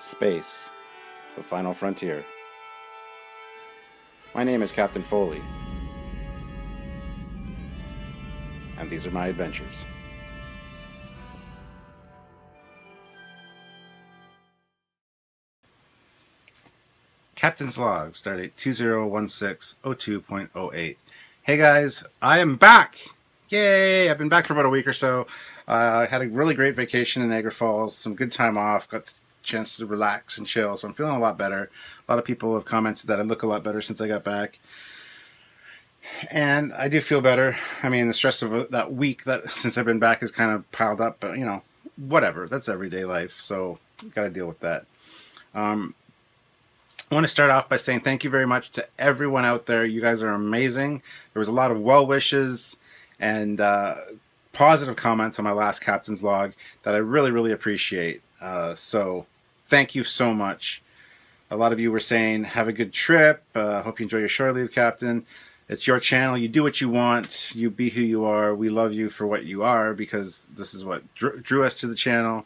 Space, the final frontier. My name is Captain Foley, and these are my adventures. Captain's Log, Stardate 2016-02.08. Hey guys, I am back! Yay! I've been back for about a week or so. I had a really great vacation in Niagara Falls, some good time off, got the chance to relax and chill, so I'm feeling a lot better. A lot of people have commented that I look a lot better since I got back. And I do feel better. I mean, the stress of that week that since I've been back is kind of piled up, but you know, whatever. That's everyday life, so got to deal with that. I want to start off by saying thank you very much to everyone out there. You guys are amazing. There was a lot of well wishes and positive comments on my last Captain's Log that I really, really appreciate. So thank you so much. A lot of you were saying, have a good trip. Hope you enjoy your shore leave, Captain. It's your channel. You do what you want. You be who you are. We love you for what you are because this is what drew us to the channel.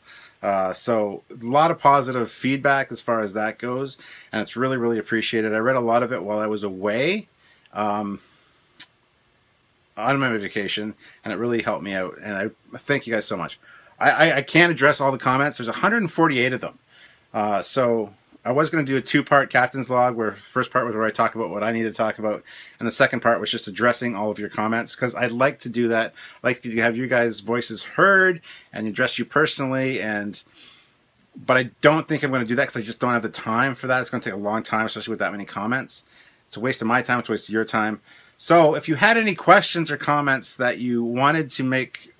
So a lot of positive feedback as far as that goes, and it's really, really appreciated. I read a lot of it while I was away on my vacation, and it really helped me out, and I thank you guys so much. I can't address all the comments. There's 148 of them. So I was going to do a two-part Captain's Log, where the first part was where I talk about what I need to talk about, and the second part was just addressing all of your comments, because I'd like to do that. I'd like to have you guys' voices heard and address you personally, but I don't think I'm going to do that because I just don't have the time for that. It's going to take a long time, especially with that many comments. It's a waste of my time. It's a waste of your time. So if you had any questions or comments that you wanted to make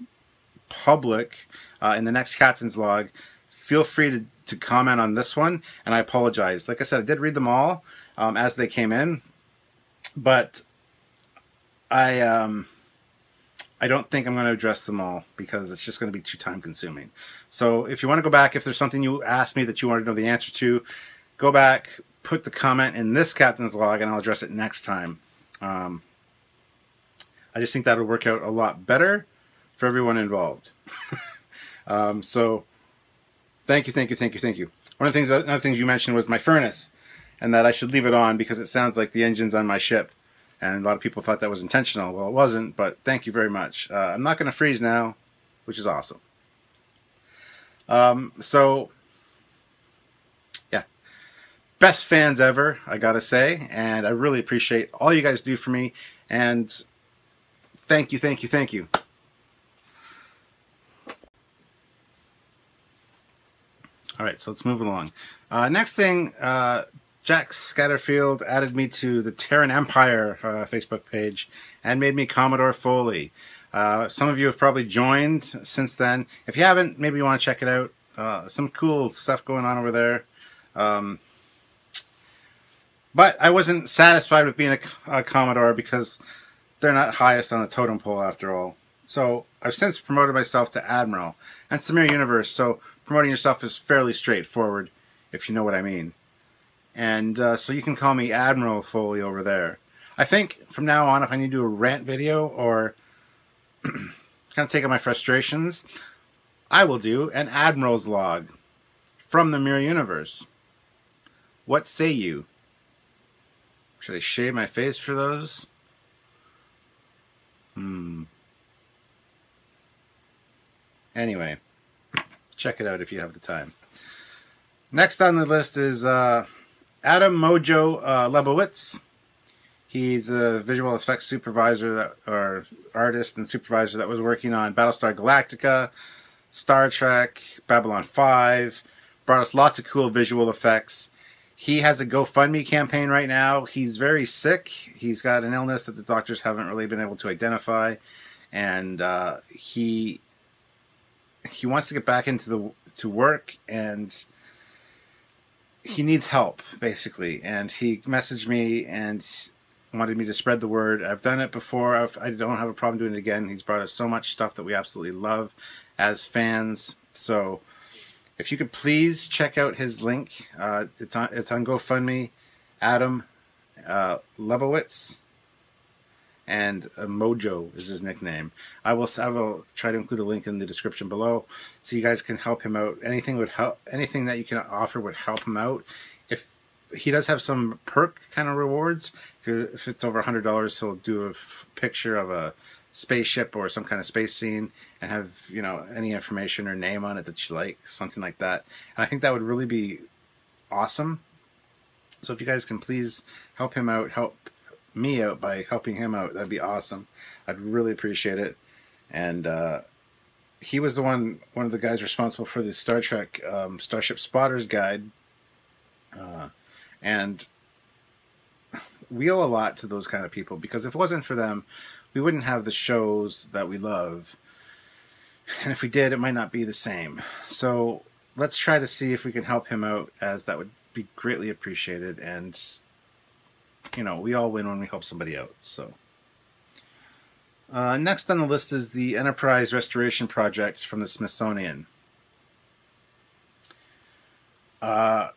public in the next Captain's Log, feel free to comment on this one, and I apologize. Like I said, I did read them all as they came in, but I don't think I'm going to address them all because it's just going to be too time consuming. So if you want to go back, if there's something you asked me that you want to know the answer to, go back, put the comment in this Captain's Log, and I'll address it next time. I just think that would work out a lot better for everyone involved. So thank you. One of the things, another thing you mentioned was my furnace, and that I should leave it on because it sounds like the engine's on my ship, and a lot of people thought that was intentional. Well, it wasn't, but thank you very much. I'm not going to freeze now, which is awesome. So yeah, best fans ever, I gotta say, and I really appreciate all you guys do for me, and thank you. All right, so let's move along. Next thing, Jack Scatterfield added me to the Terran Empire Facebook page and made me Commodore Foley. Some of you have probably joined since then. If you haven't, maybe you want to check it out. Some cool stuff going on over there. But I wasn't satisfied with being a Commodore because they're not highest on the totem pole after all. So I've since promoted myself to Admiral. And it's the Mirror Universe, so promoting yourself is fairly straightforward, if you know what I mean. And so you can call me Admiral Foley over there. I think from now on, if I need to do a rant video or kind of take out my frustrations, I will do an Admiral's Log from the Mirror Universe. What say you? Should I shave my face for those? Anyway, check it out if you have the time. Next on the list is Adam MOJO Lebowitz. He's a visual effects supervisor or artist and supervisor that was working on Battlestar Galactica, Star Trek, Babylon 5, brought us lots of cool visual effects. He has a GoFundMe campaign right now. He's very sick. He's got an illness that the doctors haven't really been able to identify, and he wants to get back into work, and he needs help basically. And he messaged me and wanted me to spread the word. I've done it before. I don't have a problem doing it again. He's brought us so much stuff that we absolutely love as fans. So if you could please check out his link. It's on GoFundMe, Adam Lebowitz. and MOJO is his nickname. I will try to include a link in the description below, so you guys can help him out. Anything that you can offer would help him out. If he does have some perk kind of rewards, if it's over $100, he'll do a picture of a spaceship or some kind of space scene and have, you know, any information or name on it that you like, something like that. And I think that would really be awesome. So if you guys can please help him out, help me out by helping him out, that'd be awesome. I'd really appreciate it. And he was one of the guys responsible for the Star Trek Starship Spotters Guide, and we owe a lot to those kind of people, because if it wasn't for them, we wouldn't have the shows that we love, and if we did, it might not be the same. So let's try to see if we can help him out, as that would be greatly appreciated. And you know, we all win when we help somebody out. So next on the list is the Enterprise Restoration Project from the Smithsonian. I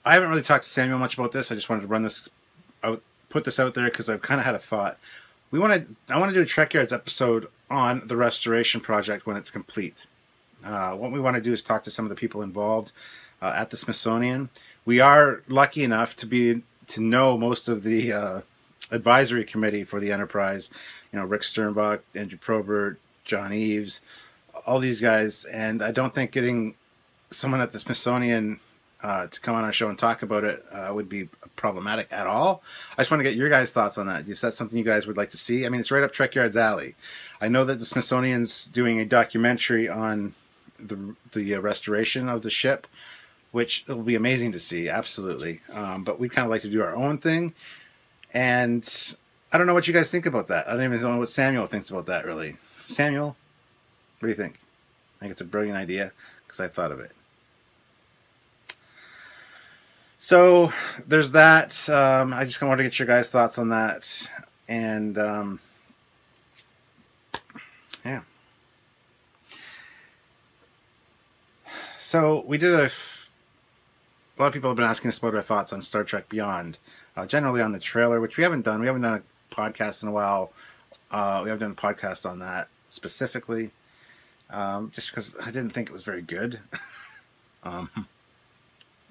haven't really talked to Samuel much about this. I just wanted to run this out, put this out there, because I've kind of had a thought. I want to do a Trekyards episode on the restoration project when it's complete. What we want to do is talk to some of the people involved at the Smithsonian. We are lucky enough to know most of the advisory committee for the Enterprise. You know, Rick Sternbach, Andrew Probert, John Eves, all these guys. And I don't think getting someone at the Smithsonian to come on our show and talk about it would be problematic at all. I just want to get your guys' thoughts on that. Is that something you guys would like to see? I mean, it's right up Trekyards' alley. I know that the Smithsonian's doing a documentary on the restoration of the ship, which will be amazing to see, absolutely. But we'd kind of like to do our own thing. And I don't know what you guys think about that. I don't even know what Samuel thinks about that, really. Samuel, what do you think? I think it's a brilliant idea, because I thought of it. So there's that. I just kind of want to get your guys' thoughts on that. And yeah. So we did a lot of people have been asking us about our thoughts on Star Trek Beyond, generally on the trailer, which we haven't done. We haven't done a podcast in a while. We haven't done a podcast on that specifically, just because I didn't think it was very good.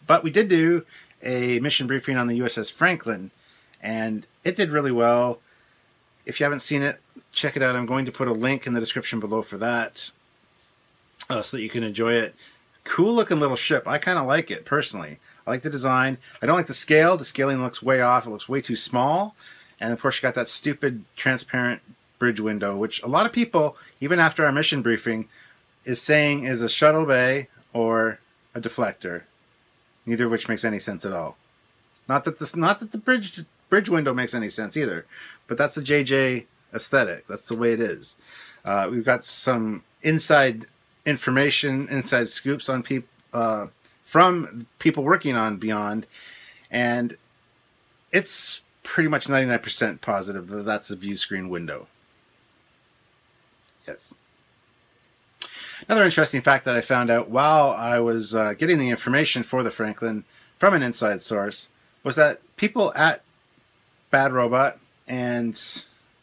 But we did do a mission briefing on the USS Franklin, and it did really well. If you haven't seen it, check it out. I'm going to put a link in the description below for that, so that you can enjoy it. Cool looking little ship. I kind of like it, personally. I like the design. I don't like the scale. The scaling looks way off. It looks way too small. And of course, you got that stupid transparent bridge window, which a lot of people, even after our mission briefing, is saying is a shuttle bay or a deflector. Neither of which makes any sense at all. Not that the bridge window makes any sense either, but that's the JJ aesthetic. That's the way it is. We've got some inside information, inside scoops on from people working on Beyond, and it's pretty much 99% positive that that's the view screen window. Yes. Another interesting fact that I found out while I was getting the information for the Franklin from an inside source was that people at Bad Robot and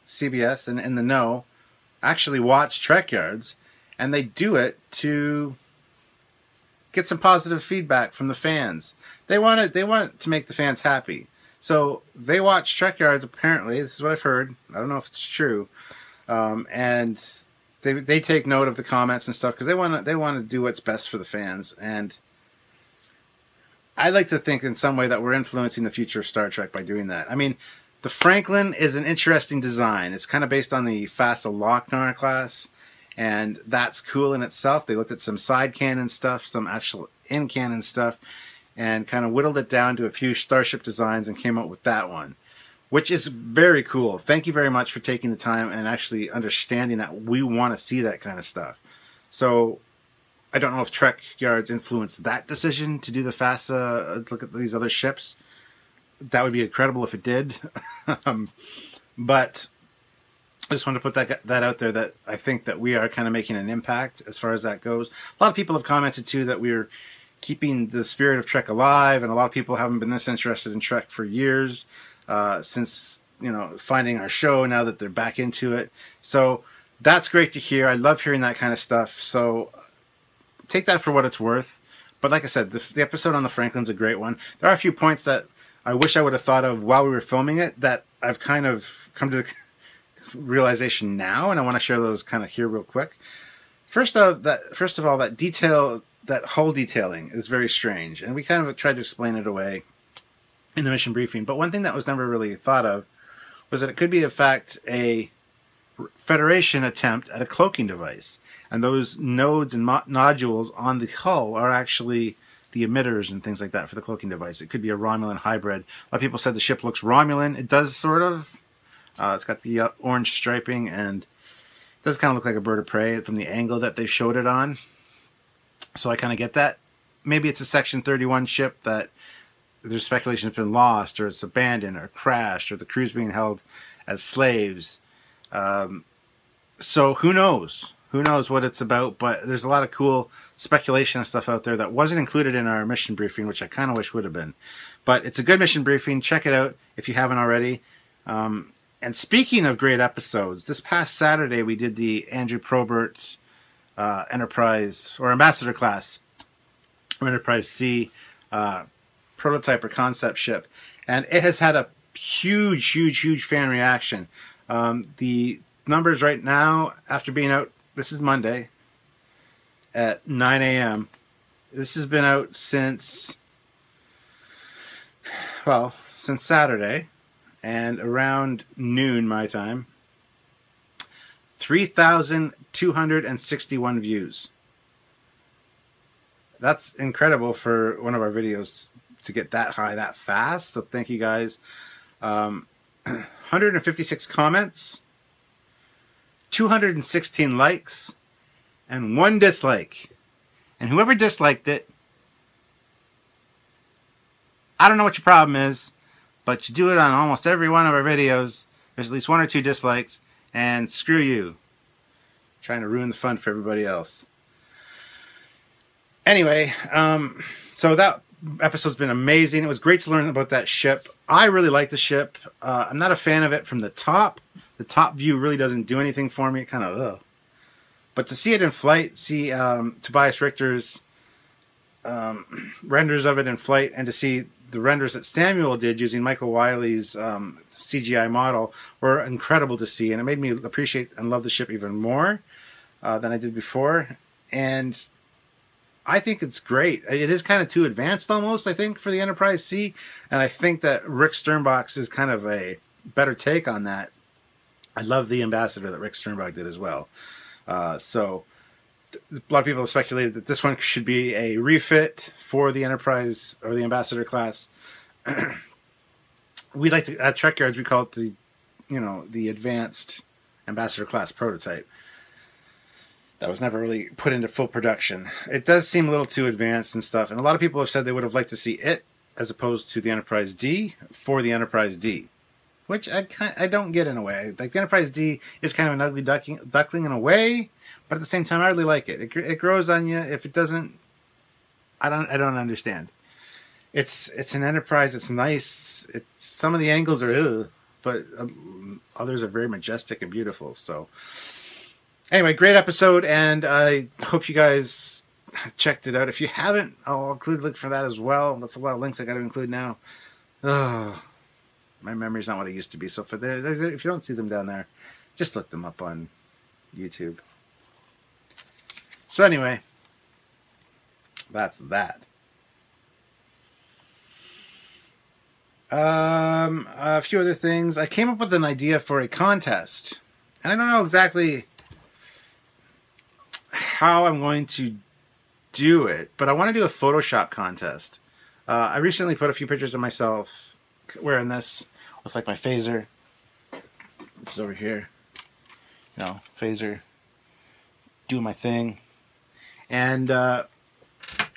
CBS and In the Know actually watch Trekyards, and they do it to get some positive feedback from the fans. They want to make the fans happy. So they watch Trekyards, apparently. This is what I've heard. I don't know if it's true. And they take note of the comments and stuff, because they want to do what's best for the fans. And I like to think in some way that we're influencing the future of Star Trek by doing that. I mean, the Franklin is an interesting design. It's kind of based on the Fassa Lochnar class, and that's cool in itself. They looked at some side canon stuff, some actual in-canon stuff, and kind of whittled it down to a few starship designs and came up with that one, which is very cool. Thank you very much for taking the time and actually understanding that we want to see that kind of stuff. So I don't know if Trekyards influenced that decision to do the FASA, look at these other ships. That would be incredible if it did. But I just wanted to put that out there, that I think that we are kind of making an impact as far as that goes. A lot of people have commented too that we're keeping the spirit of Trek alive, and a lot of people haven't been this interested in Trek for years, since you know, finding our show now that they're back into it. So that's great to hear. I love hearing that kind of stuff. So take that for what it's worth. But like I said, the episode on the Franklin's a great one. There are a few points that I wish I would have thought of while we were filming it that I've kind of come to the realization now, and I want to share those kind of here real quick. First of all, that detail, that hull detailing is very strange, and we kind of tried to explain it away in the mission briefing. But one thing that was never really thought of was that it could be, in fact, a Federation attempt at a cloaking device. And those nodes and nodules on the hull are actually the emitters and things like that for the cloaking device. It could be a Romulan hybrid. A lot of people said the ship looks Romulan. It does, sort of. It's got the orange striping, and it does kind of look like a bird of prey from the angle that they showed it on. So I kind of get that. Maybe it's a Section 31 ship that there's speculation has been lost, or it's abandoned, or crashed, or the crew's being held as slaves. So who knows? Who knows what it's about? But there's a lot of cool speculation and stuff out there that wasn't included in our mission briefing, which I kind of wish would have been. But it's a good mission briefing. Check it out if you haven't already. And speaking of great episodes, this past Saturday we did the Andrew Probert's Enterprise, or Ambassador class, or Enterprise C prototype or concept ship. And it has had a huge fan reaction. The numbers right now, after being out, this is Monday at 9 a.m. This has been out since Saturday, and around noon my time. 3,261 views. That's incredible for one of our videos to get that high that fast. So thank you guys. 156 comments, 216 likes, and 1 dislike. And whoever disliked it, I don't know what your problem is, but you do it on almost every one of our videos. There's at least 1 or 2 dislikes, and screw you. Trying to ruin the fun for everybody else. Anyway, so that episode's been amazing. It was great to learn about that ship. I really like the ship. I'm not a fan of it from the top. The top view really doesn't do anything for me. Kind of, ugh. But to see it in flight, see Tobias Richter's renders of it in flight, and to see the renders that Samuel did using Michael Wiley's CGI model were incredible to see. And it made me appreciate and love the ship even more than I did before. And I think it's great. It is kind of too advanced almost, I think, for the Enterprise C. And I think that Rick Sternbach's is kind of a better take on that. I love the Ambassador that Rick Sternbach did as well. So a lot of people have speculated that this one should be a refit for the Enterprise or the Ambassador class. We like to, at Trekyards, we call it the, the advanced Ambassador class prototype. That was never really put into full production. It does seem a little too advanced and stuff. And a lot of people have said they would have liked to see it as opposed to the Enterprise D for the Enterprise D, which I don't get in a way. Like, the Enterprise D is kind of an ugly duckling in a way, but at the same time, I really like it. It grows on you. If it doesn't, I don't understand. It's an Enterprise. It's nice. Some of the angles are ugh, but others are very majestic and beautiful. So anyway, great episode, and I hope you guys checked it out. If you haven't, I'll include a link for that as well. That's a lot of links I got to include now. Ugh. My memory's not what it used to be. So if you don't see them down there, just look them up on YouTube. So anyway, that's that. A few other things. I came up with an idea for a contest, and I don't know exactly how I'm going to do it, but I want to do a Photoshop contest. I recently put a few pictures of myself wearing this with like my phaser, which is over here, phaser, doing my thing, and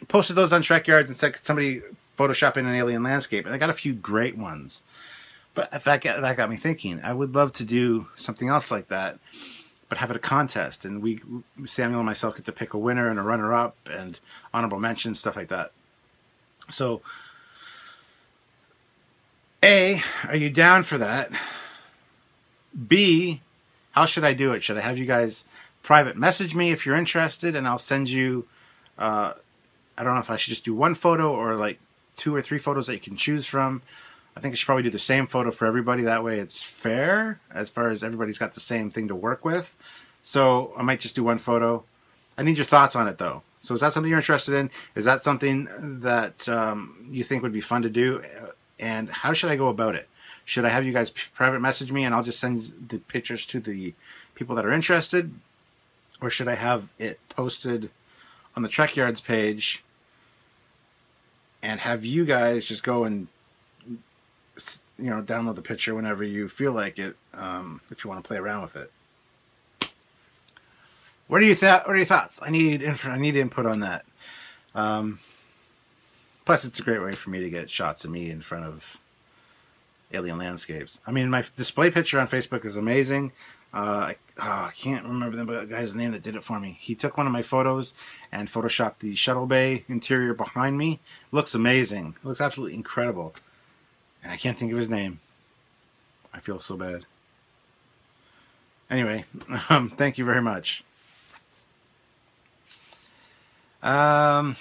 posted those on Trekyards and said somebody Photoshop in an alien landscape, and I got a few great ones. But that got me thinking, I would love to do something else like that, but have it a contest, and Samuel and myself get to pick a winner and a runner-up and honorable mentions, stuff like that. So, A, are you down for that? B, how should I do it? Should I have you guys private message me if you're interested, and I'll send you, I don't know if I should just do one photo or like 2 or 3 photos that you can choose from. I think I should probably do the same photo for everybody. That way it's fair as far as everybody's got the same thing to work with. So I might just do one photo. I need your thoughts on it though. So is that something you're interested in? Is that something that you think would be fun to do? And how should I go about it? Should I have you guys private message me and I'll just send the pictures to the people that are interested? Or should I have it posted on the Trekyards page and have you guys just go and, you know, download the picture whenever you feel like it, if you want to play around with it? What are your thoughts? I need input on that. Plus, it's a great way for me to get shots of me in front of alien landscapes. I mean, my display picture on Facebook is amazing. I can't remember the guy's name that did it for me. He took one of my photos and photoshopped the shuttle bay interior behind me. Looks amazing. It looks absolutely incredible. And I can't think of his name. I feel so bad. Anyway, thank you very much. Another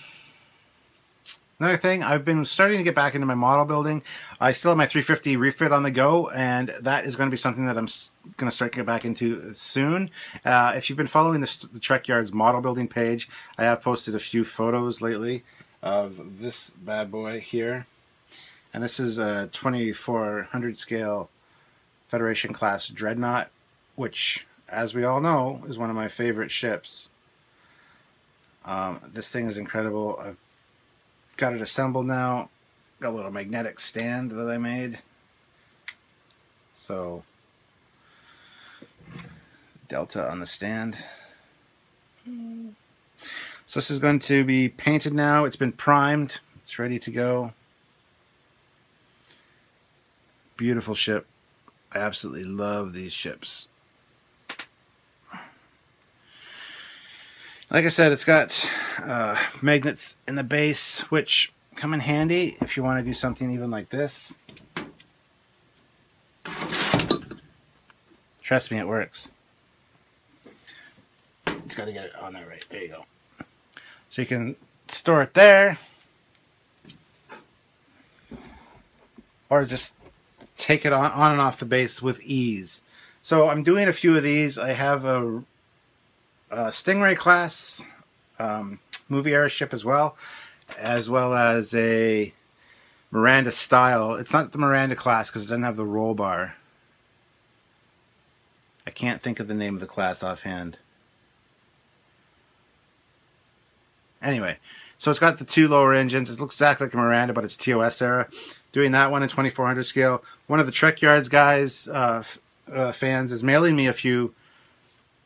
thing, I've been starting to get back into my model building. I still have my 350 refit on the go, and that is going to be something that I'm going to start to get back into soon. If you've been following the Trekyards model building page, I have posted a few photos lately of this bad boy here. And this is a 2400 scale Federation class Dreadnought, which, as we all know, is one of my favorite ships. This thing is incredible. I've got it assembled now. Got a little magnetic stand that I made. So, Delta on the stand. So this is going to be painted now. It's been primed. It's ready to go. Beautiful ship. I absolutely love these ships. Like I said, it's got magnets in the base, which come in handy if you want to do something even like this. Trust me, it works. Just got to get it on there right. There you go. So you can store it there, or just take it on and off the base with ease. So I'm doing a few of these. I have a Stingray class movie airship as well as a Miranda style. It's not the Miranda class because it doesn't have the roll bar. I can't think of the name of the class offhand. Anyway, so it's got the 2 lower engines. It looks exactly like a Miranda, but it's TOS era. Doing that one in 2400 scale. One of the Trekyards guys, fans, is mailing me a few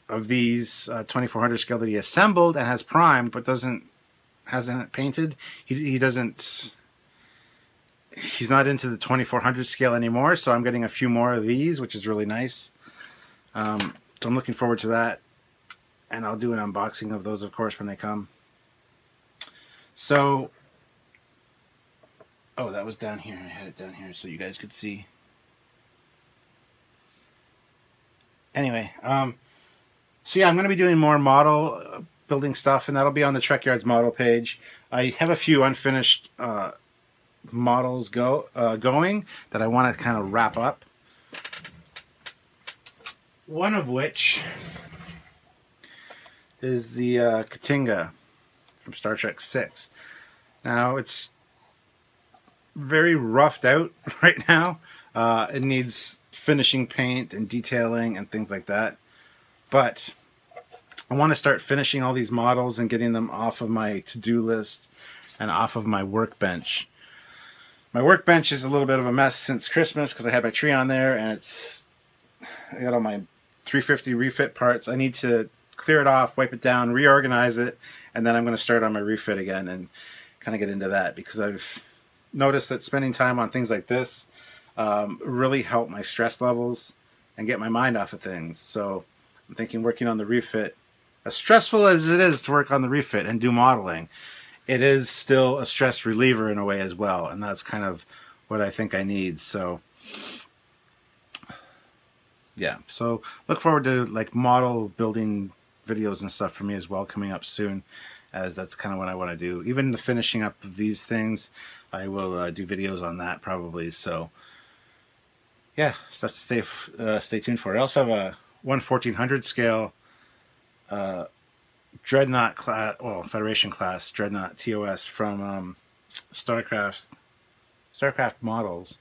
of these 2400 scale that he assembled and has primed, but hasn't painted. He's not into the 2400 scale anymore, so I'm getting a few more of these, which is really nice. So I'm looking forward to that, and I'll do an unboxing of those, of course, when they come. So, oh, that was down here. I had it down here so you guys could see. Anyway, so yeah, I'm going to be doing more model building stuff, and that'll be on the Trekyards model page. I have a few unfinished models going that I want to kind of wrap up. One of which is the Katinga from Star Trek VI. Now, it's very roughed out right now. It needs finishing paint and detailing and things like that. But I want to start finishing all these models and getting them off of my to-do list and off of my workbench. My workbench is a little bit of a mess since Christmas because I had my tree on there, and I got all my 350 refit parts. I need to clear it off, wipe it down, reorganize it, and then I'm going to start on my refit again and kind of get into that, because I've noticed that spending time on things like this really help my stress levels and get my mind off of things. So I'm thinking working on the refit, as stressful as it is to work on the refit and do modeling, it is still a stress reliever in a way as well, and that's kind of what I think I need. So Yeah, so look forward to like model building videos and stuff for me as well coming up soon, as that's kind of what I want to do. Even the finishing up of these things, I will do videos on that probably. So yeah, stuff to stay tuned for. I also have a 1/1400 scale Dreadnought class, well, Federation class Dreadnought TOS from StarCraft models.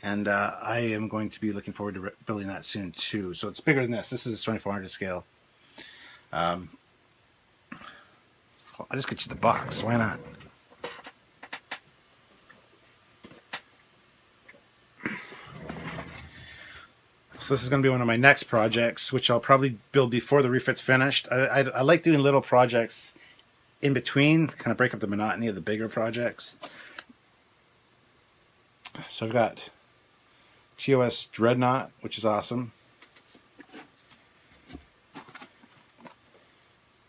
And I am going to be looking forward to building that soon too. So it's bigger than this. This is a 2400 scale. I'll just get you the box. Why not? So this is going to be one of my next projects, which I'll probably build before the refit's finished. I like doing little projects in between, kind of break up the monotony of the bigger projects. So I've got TOS Dreadnought, which is awesome.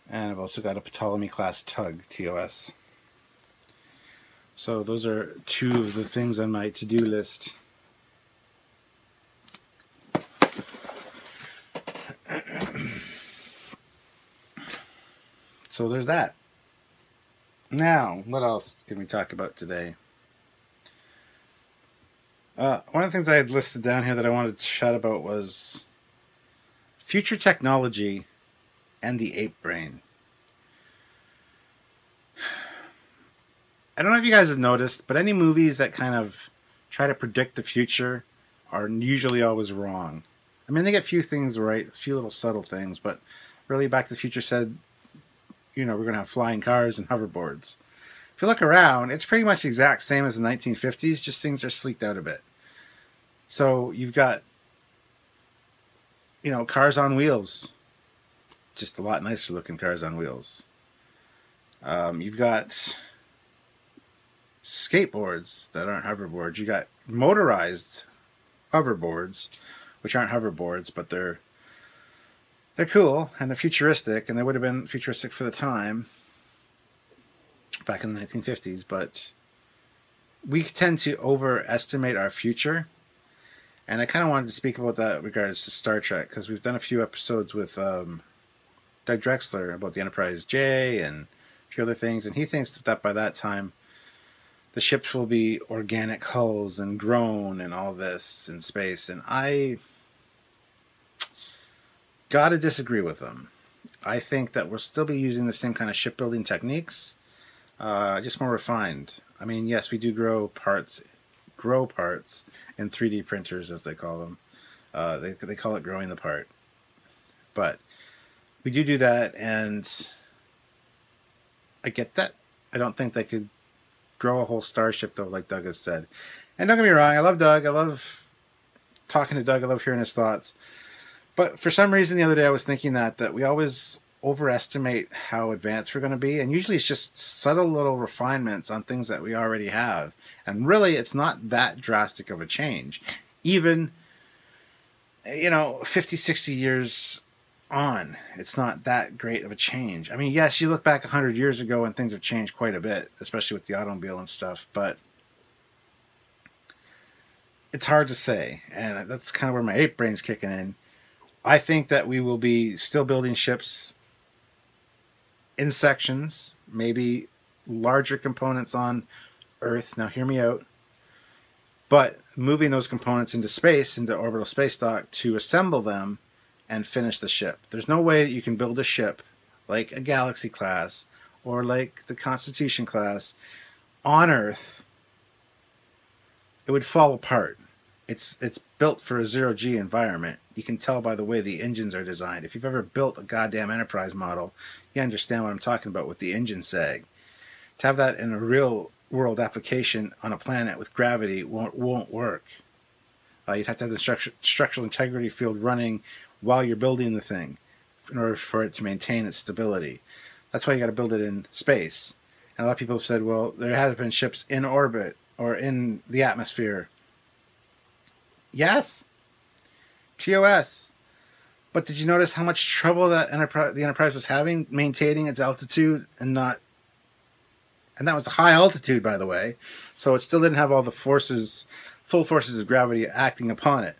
And I've also got a Ptolemy class Tug TOS. So those are two of the things on my to-do list. So there's that. Now, what else can we talk about today? One of the things I had listed down here that I wanted to chat about was future technology and the ape brain. I don't know if you guys have noticed, but any movies that kind of try to predict the future are usually always wrong. I mean, they get a few things right, a few little subtle things, but really Back to the Future said, you know, we're going to have flying cars and hoverboards. If you look around, it's pretty much the exact same as the 1950s, just things are sleeked out a bit. So you've got, you know, cars on wheels. Just a lot nicer looking cars on wheels. You've got skateboards that aren't hoverboards. You got motorized hoverboards, which aren't hoverboards, but they're cool and they're futuristic, and they would have been futuristic for the time back in the 1950s. But we tend to overestimate our future. And I kind of wanted to speak about that in regards to Star Trek, because we've done a few episodes with Doug Drexler about the Enterprise J and a few other things, and he thinks that by that time the ships will be organic hulls and grown and all this in space, and I gotta disagree with him. I think that we'll still be using the same kind of shipbuilding techniques, just more refined. I mean, yes, we do grow parts in 3D printers, as they call them. They call it growing the part. But we do that, and I get that. I don't think they could grow a whole starship, though, like Doug has said. And don't get me wrong, I love Doug. I love talking to Doug. I love hearing his thoughts. But for some reason, the other day I was thinking that we always overestimate how advanced we're going to be. And usually it's just subtle little refinements on things that we already have. And really, it's not that drastic of a change. Even, 50, 60 years on, it's not that great of a change. I mean, yes, you look back 100 years ago and things have changed quite a bit, especially with the automobile and stuff. But it's hard to say. And that's kind of where my ape brain's kicking in. I think that we will be still building ships in sections, maybe larger components on Earth. Now, hear me out. But moving those components into space, into orbital space dock, to assemble them and finish the ship. There's no way that you can build a ship like a Galaxy class or like the Constitution class on Earth. It would fall apart. It's built for a zero-G environment. You can tell by the way the engines are designed. If you've ever built a goddamn Enterprise model, you understand what I'm talking about with the engine sag. To have that in a real-world application on a planet with gravity won't work. You'd have to have the structural integrity field running while you're building the thing in order for it to maintain its stability. That's why you got to build it in space. And a lot of people have said, well, there have been ships in orbit or in the atmosphere. Yes, TOS. But did you notice how much trouble that the Enterprise was having maintaining its altitude and that was a high altitude, by the way. So it still didn't have all the full forces of gravity acting upon it.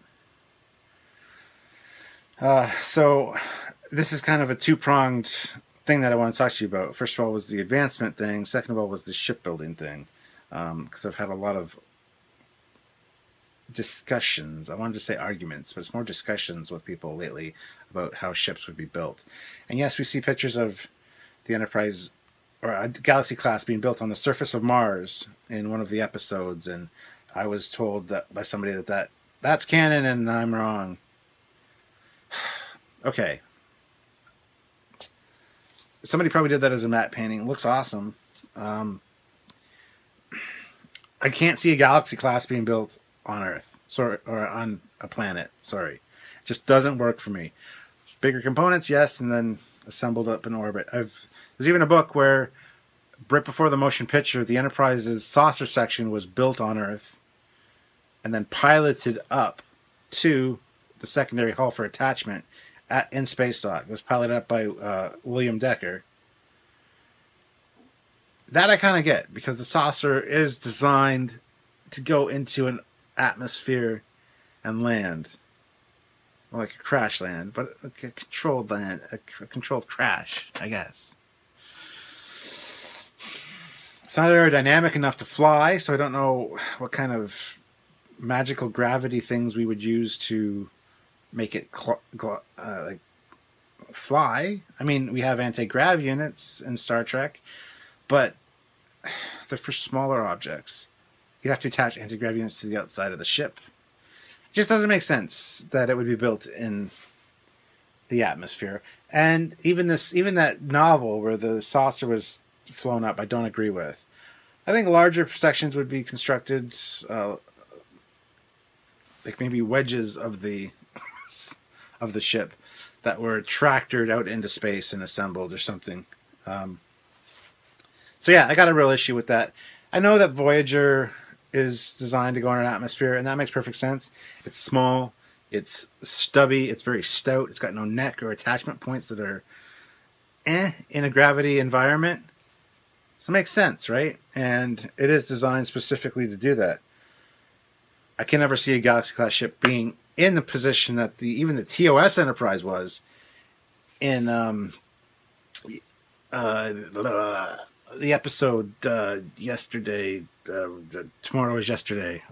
So this is kind of a two-pronged thing that I want to talk to you about. First of all was the advancement thing. Second of all was the shipbuilding thing. Because I've had a lot of discussions. I wanted to say arguments, but it's more discussions with people lately about how ships would be built. And yes, we see pictures of the Enterprise or a Galaxy class being built on the surface of Mars in one of the episodes, and I was told that by somebody that's canon and I'm wrong. Okay. Somebody probably did that as a matte painting. It looks awesome. I can't see a Galaxy class being built on Earth, sorry, or on a planet. Sorry, it just doesn't work for me. Bigger components, yes, and then assembled up in orbit. There's even a book where, right before the motion picture, the Enterprise's saucer section was built on Earth, and then piloted up to the secondary hull for attachment in space dock. It was piloted up by William Decker. That I kind of get, because the saucer is designed to go into an atmosphere and land. Well, like a crash land, but a controlled land, a controlled crash, I guess. It's not aerodynamic enough to fly, so I don't know what kind of magical gravity things we would use to make it like fly. I mean, we have anti-grav units in Star Trek, but they're for smaller objects. You'd have to attach anti-grav units to the outside of the ship. It just doesn't make sense that it would be built in the atmosphere. And even that novel where the saucer was flown up, I don't agree with. I think larger sections would be constructed, like maybe wedges of the ship that were tractored out into space and assembled or something. So yeah, I got a real issue with that. I know that Voyager is designed to go in an atmosphere, and that makes perfect sense. It's small, it's stubby, it's very stout, it's got no neck or attachment points that are in a gravity environment. So it makes sense, right? And it is designed specifically to do that. I can never see a Galaxy class ship being in the position that even the TOS Enterprise was in the episode yesterday. Tomorrow is yesterday.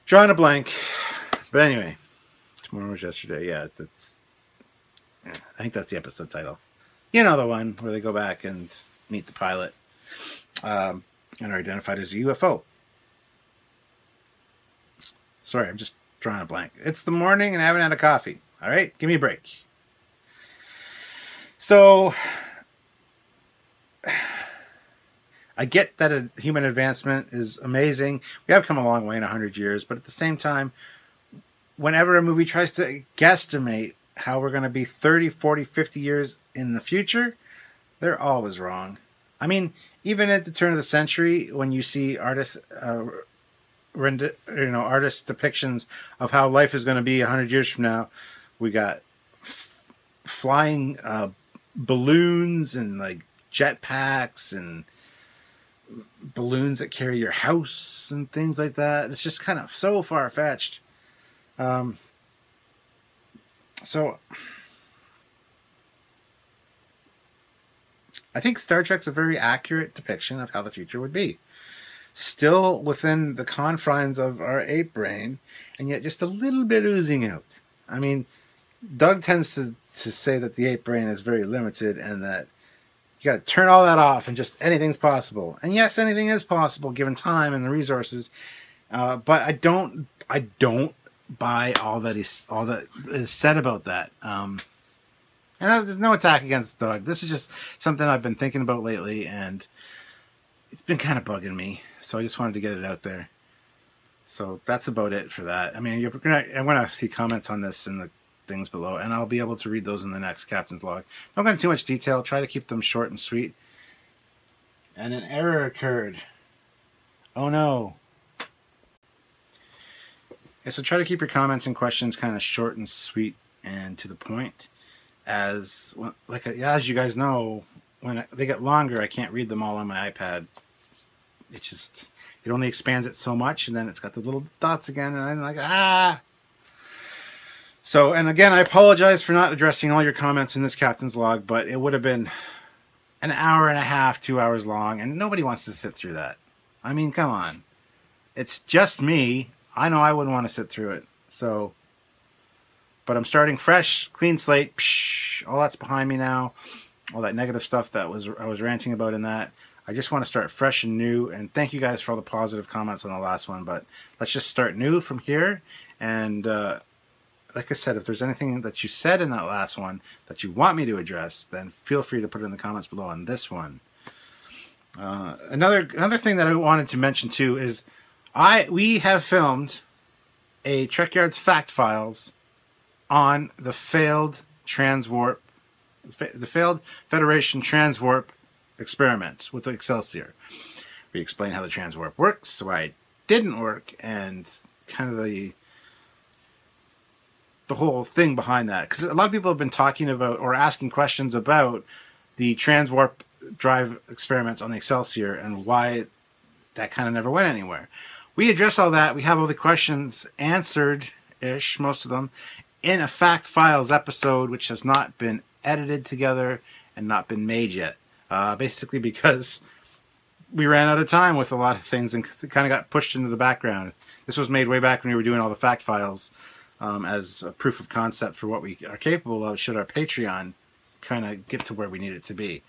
Drawing a blank, but anyway, tomorrow is yesterday. Yeah, I think that's the episode title. You know, the one where they go back and meet the pilot and are identified as a UFO. Sorry, I'm just drawing a blank. It's the morning and I haven't had a coffee. All right, give me a break. So I get that a human advancement is amazing. We have come a long way in 100 years, but at the same time, whenever a movie tries to guesstimate how we're going to be 30, 40, 50 years in the future, they're always wrong. I mean, even at the turn of the century, when you see artists depictions of how life is going to be 100 years from now, we got flying balloons and like jetpacks and balloons that carry your house and things like that. It's just kind of so far-fetched. So I think Star Trek's a very accurate depiction of how the future would be. Still within the confines of our ape brain, and yet just a little bit oozing out. I mean, Doug tends to say that the ape brain is very limited and that you got to turn all that off and just anything's possible. And yes, anything is possible given time and the resources. But I don't buy all that is said about that. And there's no attack against Doug. This is just something I've been thinking about lately, and it's been kind of bugging me. So I just wanted to get it out there. So that's about it for that. I mean, I'm going to see comments on this in the things below, and I'll be able to read those in the next Captain's Log. Don't go into too much detail. Try to keep them short and sweet. And an error occurred. Oh no. Yeah, so try to keep your comments and questions kind of short and sweet and to the point. As you guys know, when they get longer, I can't read them all on my iPad. It only expands it so much, and then it's got the little dots again, and I'm like, ah! So, and again, I apologize for not addressing all your comments in this captain's log, but it would have been an hour and a half, 2 hours long, and nobody wants to sit through that. I mean, come on. It's just me. I know I wouldn't want to sit through it. So, but I'm starting fresh, clean slate. Psh, all that's behind me now. All that negative stuff that I was ranting about in that. I just want to start fresh and new. And thank you guys for all the positive comments on the last one. But let's just start new from here. And like I said, if there's anything that you said in that last one that you want me to address, then feel free to put it in the comments below on this one. Another thing that I wanted to mention too is we have filmed a Trekyards fact files on the failed transwarp, the failed Federation transwarp experiments with the Excelsior. We explain how the transwarp works, why it didn't work, and kind of the whole thing behind that. Because a lot of people have been talking about or asking questions about the transwarp drive experiments on the Excelsior and why that kind of never went anywhere. We address all that. We have all the questions answered-ish, most of them, in a Fact Files episode, which has not been edited together and not been made yet. Basically because we ran out of time with a lot of things and kind of got pushed into the background. This was made way back when we were doing all the Fact Files as a proof of concept for what we are capable of should our Patreon kind of get to where we need it to be.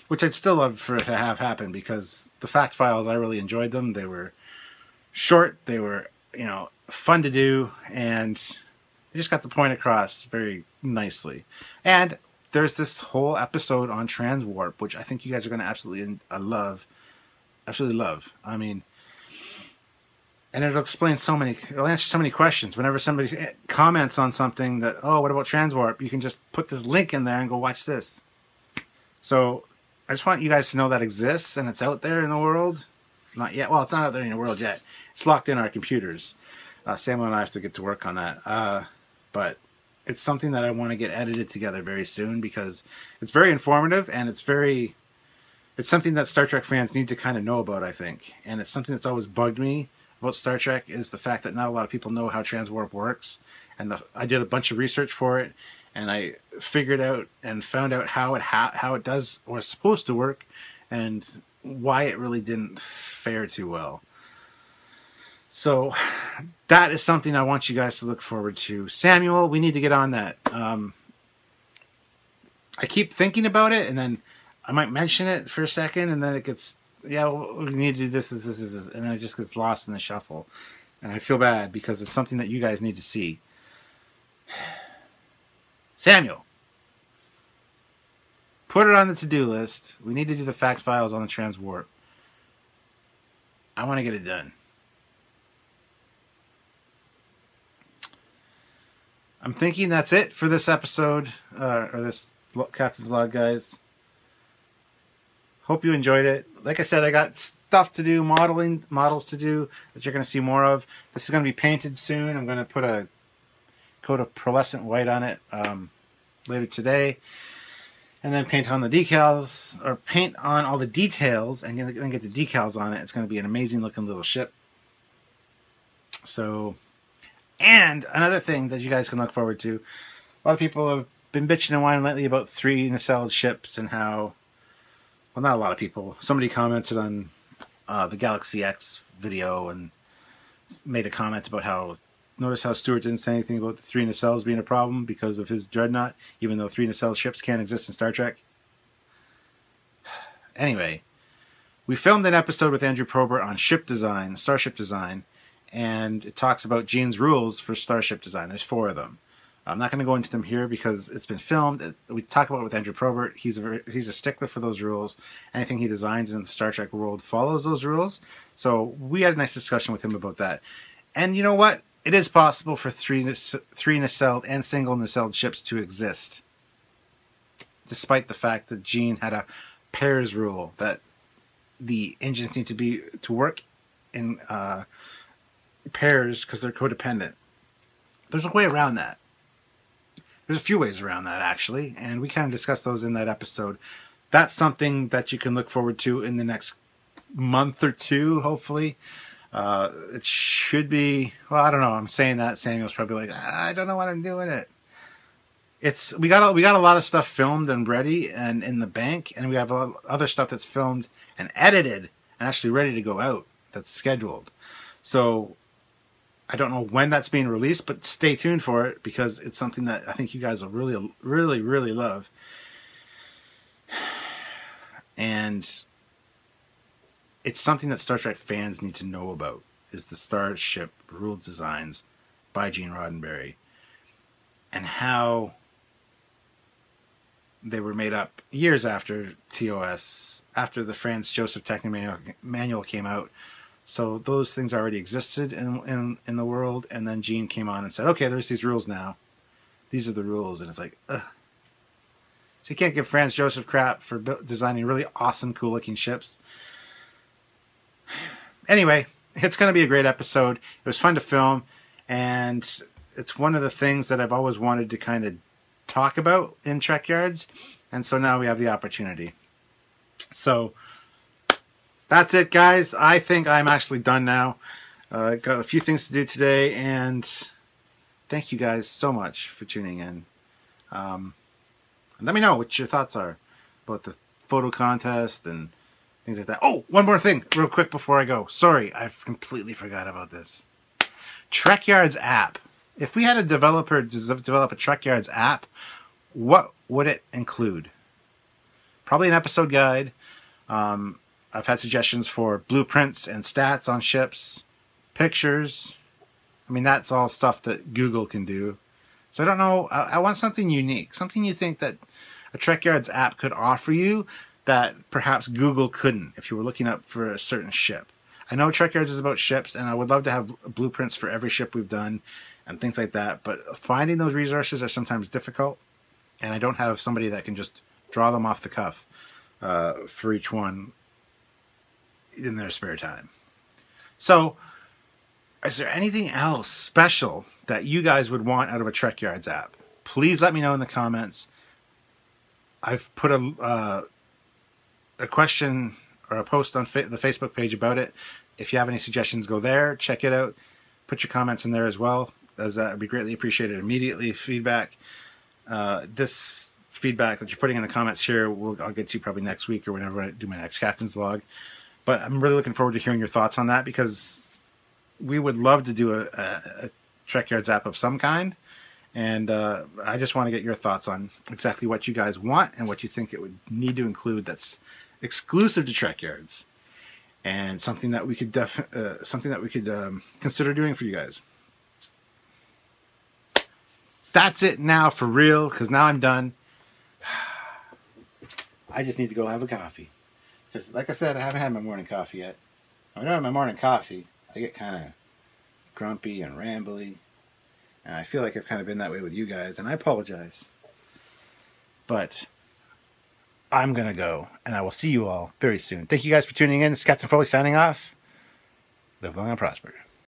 Which I'd still love for it to have happen, because the Fact Files, I really enjoyed them. They were short, they were, fun to do, and they just got the point across very nicely. And there's this whole episode on transwarp, which I think you guys are going to absolutely love. Absolutely love. I mean, and it'll explain it'll answer so many questions. Whenever somebody comments on something that, oh, what about transwarp? You can just put this link in there and go watch this. So I just want you guys to know that exists and it's out there in the world. Not yet. Well, it's not out there in the world yet. It's locked in our computers. Samuel and I have to get to work on that. But it's something that I want to get edited together very soon, because it's very informative and it's something that Star Trek fans need to kind of know about, I think. And it's something that's always bugged me about Star Trek, is the fact that not a lot of people know how transwarp works. And I did a bunch of research for it, and I figured out and found out how it does or is supposed to work, and why it really didn't fare too well. So that is something I want you guys to look forward to. Samuel, we need to get on that. I keep thinking about it, and then I might mention it for a second, and then it gets, yeah, well, we need to do this, and then it just gets lost in the shuffle. And I feel bad, because it's something that you guys need to see. Samuel, put it on the to-do list. We need to do the Fact Files on the transwarp. I want to get it done. I'm thinking that's it for this episode, or this Captain's Log, guys. Hope you enjoyed it. Like I said, I got stuff to do, models to do, that you're going to see more of. This is going to be painted soon. I'm going to put a coat of pearlescent white on it later today. And then paint on the decals, or paint on all the details, and then get the decals on it. It's going to be an amazing looking little ship. So... And another thing that you guys can look forward to, a lot of people have been bitching and whining lately about 3 nacelled ships and how, well, not a lot of people. Somebody commented on the Galaxy X video and made a comment about how, notice how Stuart didn't say anything about the 3 nacelles being a problem because of his dreadnought, even though 3 nacelle ships can't exist in Star Trek. Anyway, we filmed an episode with Andrew Probert on ship design, starship design, and it talks about Gene's rules for starship design. There's 4 of them. I'm not going to go into them here because it's been filmed. We talk about it with Andrew Probert. He's a stickler for those rules. Anything he designs in the Star Trek world follows those rules. So we had a nice discussion with him about that. And you know what? It is possible for 3 nacelled and single nacelled ships to exist, despite the fact that Gene had a pairs rule that the engines need to work in pairs because they're codependent. There's a way around that. There's a few ways around that, actually, and we kind of discussed those in that episode. That's something that you can look forward to in the next month or 2, hopefully. It should be, well, I don't know. I'm saying that. Samuel's probably like, I don't know what I'm doing it. we got a lot of stuff filmed and ready and in the bank, and we have a lot of other stuff that's filmed and edited and actually ready to go out. That's scheduled. So I don't know when that's being released, but stay tuned for it because it's something that I think you guys will really, really, really love. And it's something that Star Trek fans need to know about, is the Starship rule designs by Gene Roddenberry and how they were made up years after TOS, after the Franz Joseph Technical Manual came out. So those things already existed in the world, and then Gene came on and said, okay, there's these rules now. These are the rules, and it's like, ugh. So you can't give Franz Joseph crap for designing really awesome, cool-looking ships. Anyway, it's going to be a great episode. It was fun to film, and it's one of the things that I've always wanted to kind of talk about in Trekyards, and so now we have the opportunity. So that's it, guys. I think I'm actually done now. Got a few things to do today, and thank you guys so much for tuning in. Let me know what your thoughts are about the photo contest and things like that. Oh, one more thing real quick before I go. Sorry, I completely forgot about this. Trekyards app. If we had a developer develop a Trekyards app, what would it include? Probably an episode guide. I've had suggestions for blueprints and stats on ships, pictures. I mean, that's all stuff that Google can do. So I don't know. I want something unique, something you think that a Trekyards app could offer you that perhaps Google couldn't if you were looking up for a certain ship. I know Trekyards is about ships, and I would love to have blueprints for every ship we've done and things like that, but finding those resources are sometimes difficult, and I don't have somebody that can just draw them off the cuff for each one in their spare time. So, is there anything else special that you guys would want out of a Trekyards app? Please let me know in the comments. I've put a question or a post on the Facebook page about it. If you have any suggestions, go there, check it out. Put your comments in there as well, as that would be greatly appreciated. Immediately feedback. This feedback that you're putting in the comments here, I'll get to probably next week or whenever I do my next Captain's Log. But I'm really looking forward to hearing your thoughts on that, because we would love to do a Trekyards app of some kind. And I just want to get your thoughts on exactly what you guys want and what you think it would need to include that's exclusive to Trekyards, and something that we could consider doing for you guys. That's it now for real, because now I'm done. I just need to go have a coffee, because like I said, I haven't had my morning coffee yet. When I don't have my morning coffee, I get kind of grumpy and rambly, and I feel like I've kind of been that way with you guys, and I apologize. But I'm going to go, and I will see you all very soon. Thank you guys for tuning in. This is Captain Foley signing off. Live long and prosper.